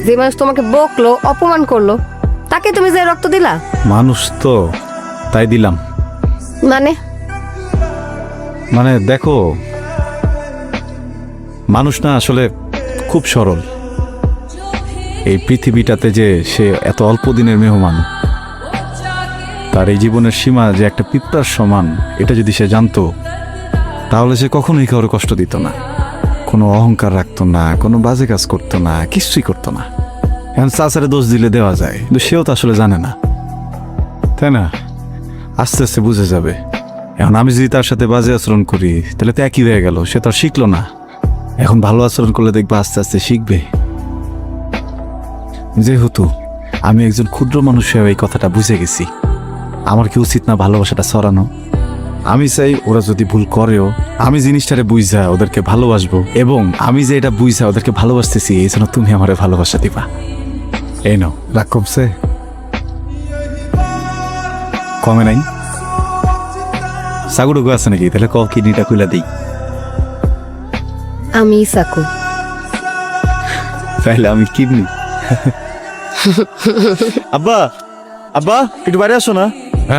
যে মানুষ তোমাকে বকলো, অপমান করলো, তাকে তুমি যে রক্ত দিলা? মানুষ তো তাই দিলাম। মানে মানে দেখো, মানুষ না আসলে খুব সরল। এই পৃথিবীটাতে যে সে এত অল্প দিনের মেহমান, তার এই জীবনের সীমা যে একটা পিঁপড়ার সমান, এটা যদি সে জানতো তাহলে সে কখনোই কারো কষ্ট দিত না, কোনো অহংকার রাখতো না, কোনো বাজে কাজ করতো না, কিছুই করতো না। এখন চাচারে দোষ দিলে দেওয়া যায়, কিন্তু সেও তো আসলে জানে না, তাই না? আস্তে আস্তে বুঝে যাবে। এখন আমি যদি তার সাথে বাজে আচরণ করি তাহলে তো একই হয়ে গেল, সে তো আর শিখলো না। এখন ভালো আচরণ করলে দেখবা আস্তে আস্তে শিখবে। যেহেতু আমি একজন ক্ষুদ্র মানুষ হয়ে এই কথাটা বুঝে গেছি, আমার কি উচিত না ভালোবাসাটা ছড়ানো? আমি চাই ওরা যদি ভুল করেও আমি জিনিসটারে বুঝা ওদেরকে ভালোবাসবো, এবং আমি যে এটা বুঝা ওদেরকে ভালোবাসতেছি এই জন্য তুমি আমারে ভালোবাসা দিবা। এই নাও, রাগ কমছে? কমে নাই? সাগুডুগু আছে নাকি? তাহলে ক কিডনিটা খুলে দিই। আমি সাকু। তাহলে আমি কিডনি। আব্বা, আব্বা একটু বাইরে আসো না।